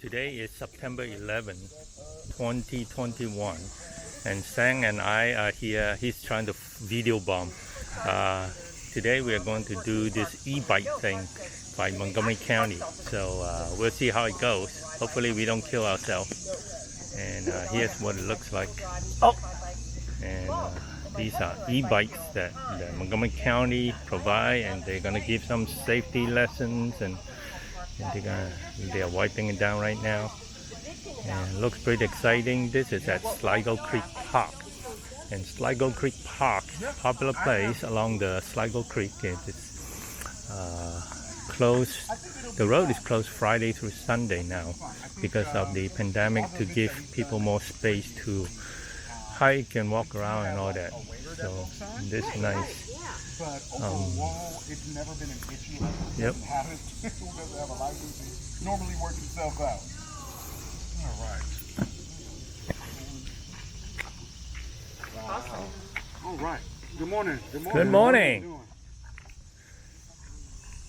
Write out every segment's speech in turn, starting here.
Today is September 11, 2021, and Sang and I are here. He's trying to video bomb. Today we are going to do this e-bike thing by Montgomery County. So we'll see how it goes. Hopefully we don't kill ourselves. And here's what it looks like. And these are e-bikes that Montgomery County provide, and they're gonna give some safety lessons, and they are wiping it down right now. And it looks pretty exciting. This is at Sligo Creek Park. And Sligo Creek Park, popular place along the Sligo Creek. It's closed. The road is closed Friday through Sunday now because of the pandemic, to give people more space to hike and walk around and all that. So this is nice. It's never been an issue. Yep. Who doesn't have a license normally works itself out. All right. Wow. Awesome. All right. Good morning. Good morning. Good morning.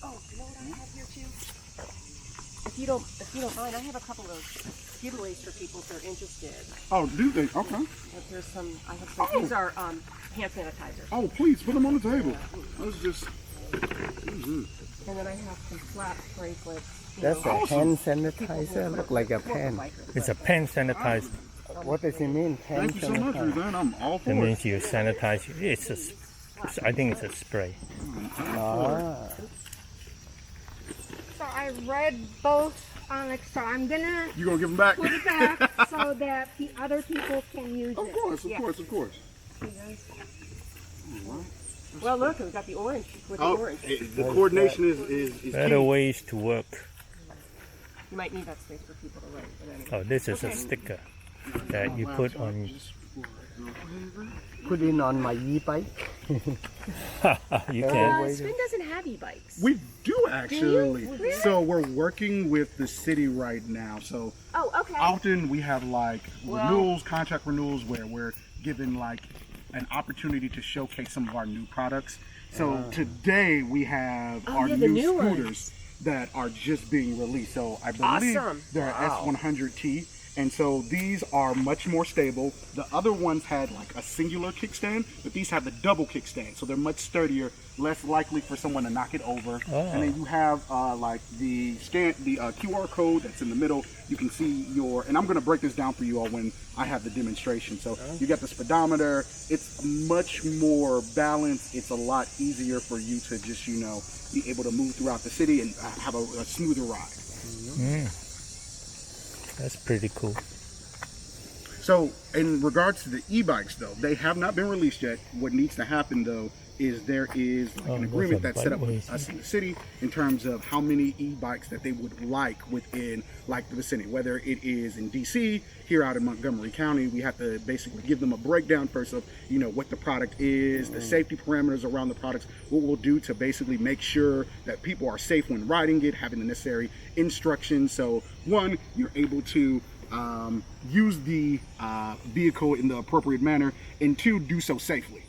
Oh, you know what I have here too? If you don't mind, I have a couple of giveaways for people if they're interested. Oh, do they? Okay. But there's some. I have some. These are hand sanitizer. Oh, please put them on the table. Let's just. And then I have some flat bracelets. That's a hand sanitizer. Look like a pen. It's a pen sanitizer. What does it mean? Hand Thank you so much, sanitizer. Ruzanne. I'm all for That it. means you sanitize. I think it's a spray. Ah. So I read both on it, so I'm gonna You gonna give them back? put it back so that the other people can use Of it. course, of Yeah. course, of course. Well, look, we've got the orange with the orange. The coordination is Better key. ways to work. You might need that space for people to write. But anyway. Oh, this is a sticker that you put on. Put it on my e-bike. You can. Spin doesn't have e-bikes. We do actually. Do you? Really? So we're working with the city right now. So Oh, okay. often we have like renewals, contract renewals, where we're given like an opportunity to showcase some of our new products. So today we have our yeah, the new new scooters that are just being released. So I believe Awesome. they're S100T. And so these are much more stable. The other ones had like a singular kickstand, but these have the double kickstand. So they're much sturdier, less likely for someone to knock it over. And then you have like the QR code that's in the middle. You can see and I'm gonna break this down for you all when I have the demonstration. So you got the speedometer. It's much more balanced. It's a lot easier for you to just, be able to move throughout the city and have a smoother ride. That's pretty cool. So in regards to the e-bikes though, they have not been released yet. What needs to happen though is there is an agreement that's set up with us in the city in terms of how many e-bikes that they would like within like the vicinity. Whether it is in DC, here out in Montgomery County, we have to basically give them a breakdown first of what the product is, the safety parameters around the products, what we'll do to basically make sure that people are safe when riding it, having the necessary instructions. So one, you're able to use the vehicle in the appropriate manner, and two, do so safely.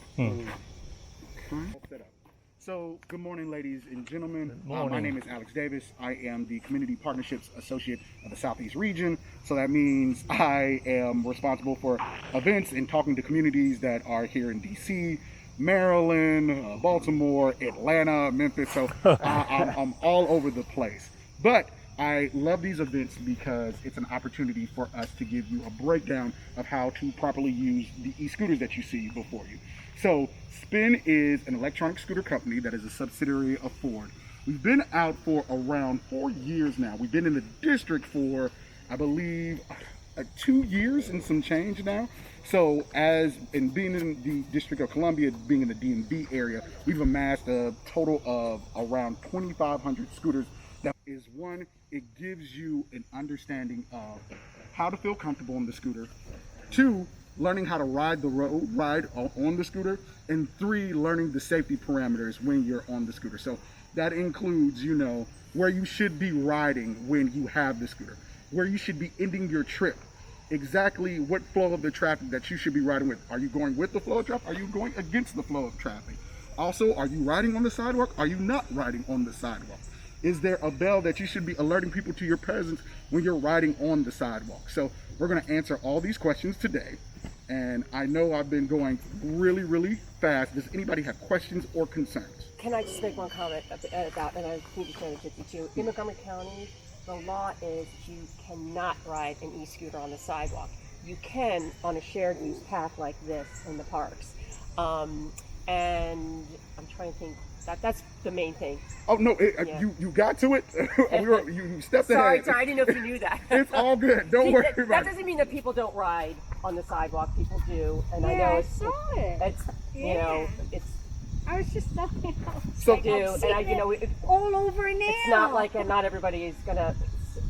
So, good morning, ladies and gentlemen. My name is Alex Davis. I am the Community Partnerships Associate of the Southeast Region. So that means I am responsible for events and talking to communities that are here in DC, Maryland, Baltimore, Atlanta, Memphis. So I'm all over the place. But I love these events because it's an opportunity for us to give you a breakdown of how to properly use the e-scooters that you see before you. So Spin is an electronic scooter company that is a subsidiary of Ford. We've been out for around 4 years now. We've been in the district for, I believe, 2 years and some change now. So being in the District of Columbia, being in the DMV area, we've amassed a total of around 2,500 scooters. That is one, it gives you an understanding of how to feel comfortable on the scooter. Two, learning how to ride on the scooter. And three, learning the safety parameters when you're on the scooter. So that includes, where you should be riding when you have the scooter, where you should be ending your trip, exactly what flow of the traffic that you should be riding with. Are you going with the flow of traffic? Are you going against the flow of traffic? Also, are you riding on the sidewalk? Are you not riding on the sidewalk? Is there a bell that you should be alerting people to your presence when you're riding on the sidewalk? So we're going to answer all these questions today. And I know I've been going really, really fast. Does anybody have questions or concerns? Can I just make one comment about, and I need to share this with you too. In Montgomery County, the law is you cannot ride an e-scooter on the sidewalk. You can on a shared use path like this in the parks. And I'm trying to think, that's the main thing. Oh, no, Yeah. you got to it. You stepped Sorry, ahead. I didn't know if you knew that. It's all good. Don't worry That about it. doesn't mean that people don't ride on the sidewalk. People do. And I know I it's, saw it. it's you know, it's I was just talking about So- do. And I, you know, all over now. it's not like not everybody is going to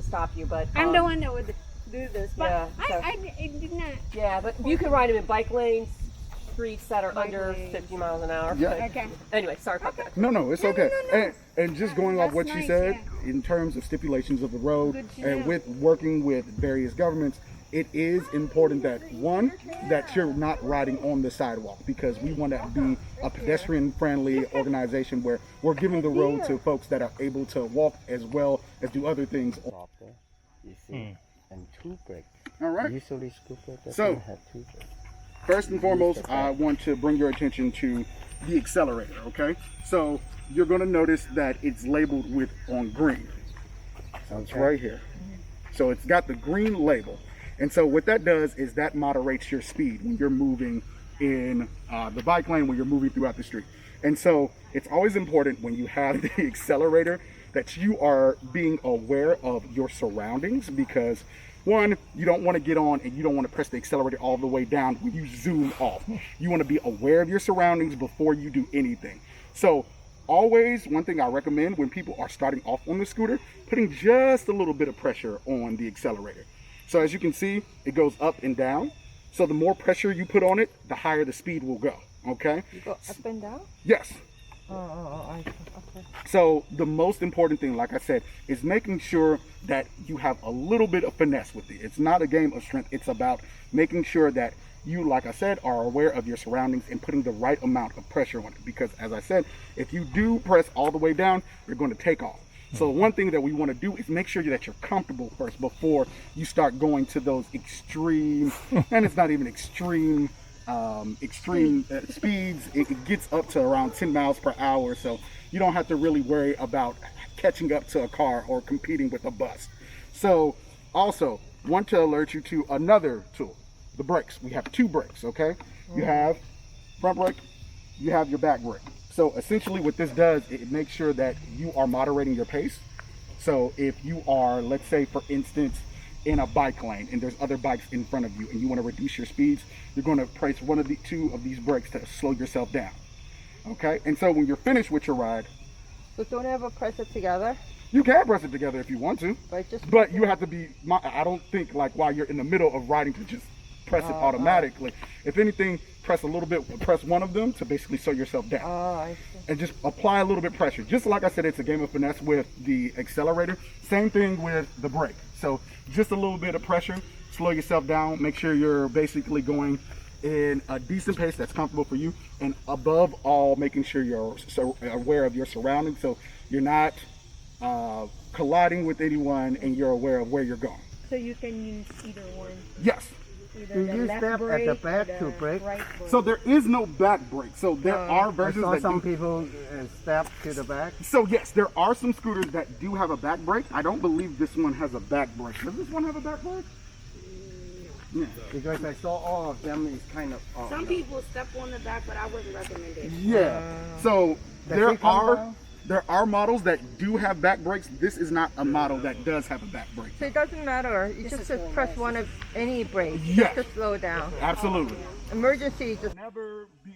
stop you, but. I'm the one that would do this, but Yeah, so- I did not. Yeah, but you can ride them in bike lanes, streets that are Bike under lanes. 50 miles an hour. Yeah. Okay. Anyway, sorry about that. No, it's okay. And just going off That's what you nice, said, yeah. in terms of stipulations of the road, Good to and know. with working with various governments, it is important that, one, that you're not riding on the sidewalk, because we want to be a pedestrian-friendly organization where we're giving the road to folks that are able to walk as well as do other things. Drop there, you see, and two brakes. All right. Usually scooter doesn't So- have two brakes. First and foremost, I want to bring your attention to the accelerator, okay? So you're going to notice that it's labeled with on green. So it's Okay. right here. So it's got the green label. And so what that does is that moderates your speed when you're moving in the bike lane, when you're moving throughout the street. And so it's always important when you have the accelerator that you are being aware of your surroundings, because one, you don't want to get on and you don't want to press the accelerator all the way down when you zoom off. You want to be aware of your surroundings before you do anything. So always, one thing I recommend when people are starting off on the scooter, putting just a little bit of pressure on the accelerator. So as you can see, it goes up and down. So the more pressure you put on it, the higher the speed will go, okay? You go up and down? Yes. Okay. So the most important thing, like I said, is making sure that you have a little bit of finesse with it. It's not a game of strength. It's about making sure that you, like I said, are aware of your surroundings and putting the right amount of pressure on it. Because as I said, if you do press all the way down, you're going to take off. So one thing that we want to do is make sure that you're comfortable first before you start going to those extreme, and it's not even extreme, speeds. It gets up to around 10 miles per hour. So you don't have to really worry about catching up to a car or competing with a bus. So also want to alert you to another tool, the brakes. We have two brakes, okay? You have front brake, you have your back brake. So essentially what this does, it makes sure that you are moderating your pace. So if you are, let's say for instance, in a bike lane and there's other bikes in front of you and you want to reduce your speeds, you're going to press one of the two of these brakes to slow yourself down. Okay, and so when you're finished with your ride, So don't ever press it together, you can press it together if you want to, but you have to be, I don't think like while you're in the middle of riding to just press it automatically. If anything, press a little bit, press one of them to basically slow yourself down. I see. And just apply a little bit of pressure. Just like I said, it's a game of finesse with the accelerator. Same thing with the brake. So just a little bit of pressure, slow yourself down, make sure you're basically going in a decent pace that's comfortable for you, and above all, making sure you're so aware of your surroundings, so you're not colliding with anyone and you're aware of where you're going. So you can use either one. Yes. Either Do the you left step at the brake or back to the brake? right brake. So there is no back brake. So there are I versions saw that some do. people step to the back. So yes, there are some scooters that do have a back brake. I don't believe this one has a back brake. Does this one have a back brake? Yeah. Because I saw all of them is kind of Some people step on the back, but I wouldn't recommend it. Yeah. So Does there it come are down? there are models that do have back brakes. This is not a model that does have a back brake. So it doesn't matter. You just press one of any brake Yes. just to slow down. Absolutely. Emergency, just Never be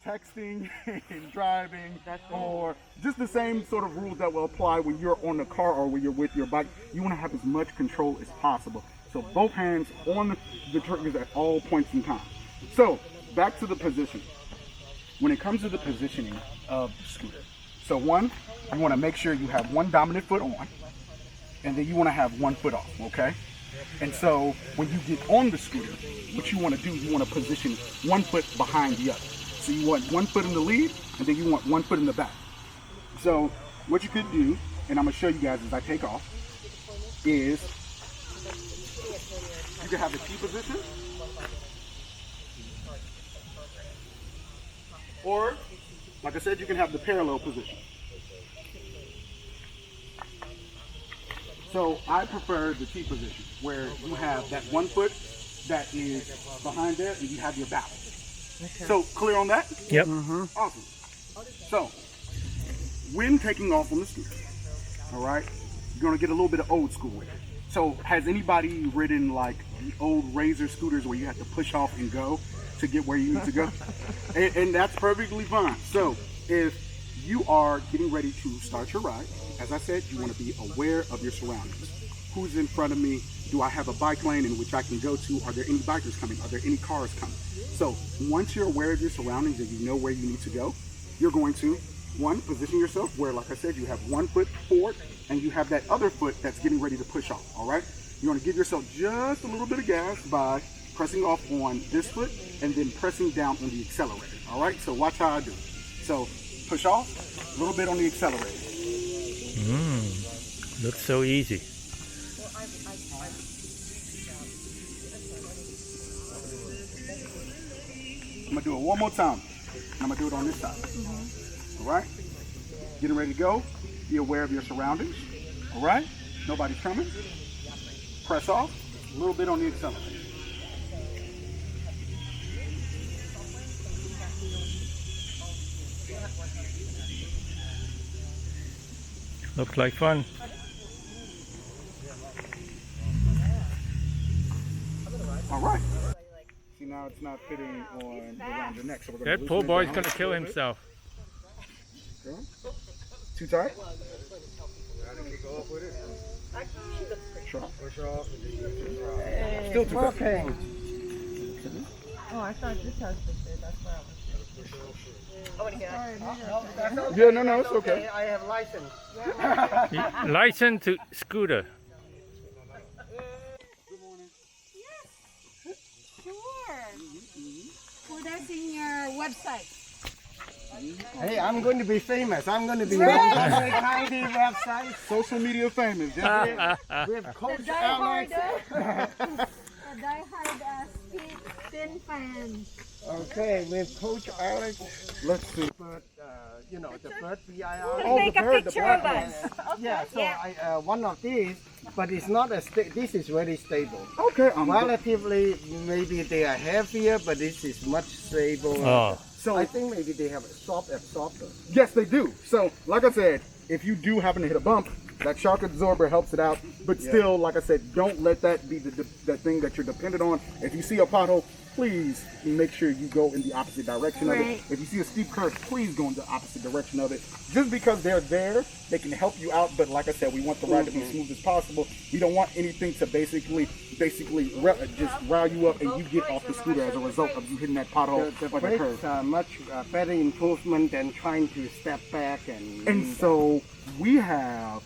texting and driving, or just the same sort of rules that will apply when you're on the car or when you're with your bike. You want to have as much control as possible. So both hands on the triggers at all points in time. So back to the position. When it comes to the positioning of the scooter, so one, you want to make sure you have one dominant foot on, and then you want to have one foot off, okay? And so when you get on the scooter, what you want to do, you want to position one foot behind the other. So you want one foot in the lead, and then you want one foot in the back. So what you could do and I'm gonna show you guys as I take off, is you can have the T position, or like I said, you can have the parallel position. So I prefer the T position, where you have that one foot that is behind there, and you have your balance. Okay. So clear on that? Yep. Awesome. So when taking off on the scooter, all right, you're gonna get a little bit of old school with it. So has anybody ridden like the old Razor scooters where you have to push off and go to get where you need to go? and that's perfectly fine. So if you are getting ready to start your ride, as I said, you want to be aware of your surroundings. Who's in front of me? Do I have a bike lane in which I can go to? Are there any bikers coming? Are there any cars coming? So once you're aware of your surroundings and you know where you need to go, you're going to, one, position yourself where, like I said, you have one foot forward and you have that other foot that's getting ready to push off, all right? You want to give yourself just a little bit of gas by pressing off on this foot and then pressing down on the accelerator, all right? So watch how I do. So push off, a little bit on the accelerator. Looks so easy. I'm gonna do it one more time. I'm gonna do it on this side. All right? Getting ready to go. Be aware of your surroundings. All right? Nobody's coming. Press off. A little bit on the accelerator. Looks like fun. All right. See, now it's not fitting on around your neck, so we're gonna That loosen poor it boy's down gonna just a kill little bit. himself. Okay. Too tight? Sure. Still too tight. Working. Oh, I thought this has to fit. That's why I was saying. Yeah, no, it's okay. I have license. License to scooter. Sure. Put us in your website. Hey, I'm going to be famous. I'm going to be on the county website Social media famous. Just with The Coach diehard, Alex. the diehard spin fan. Okay, with Coach Alex. let's see. But the bird BIR. Oh, Take the a bird, the picture black of one. us. Yeah, so I one of these, but it's not as this is very stable. Okay, Relatively, maybe they are heavier, but this is much stable. Oh, so I think maybe they have a soft absorber. yes, they do. So, like I said, if you do happen to hit a bump, that shock absorber helps it out. But still, like I said, don't let that be the thing that you're dependent on. If you see a pothole, please make sure you go in the opposite direction of Right. it. If you see a steep curve, please go in the opposite direction of it. Just because they're there, they can help you out. But like I said, we want the ride to be smooth as possible. We don't want anything to basically just rile you up and you get off the scooter as a result of you hitting that pothole The like a curve. brakes are much better improvement than trying to step back and And so we have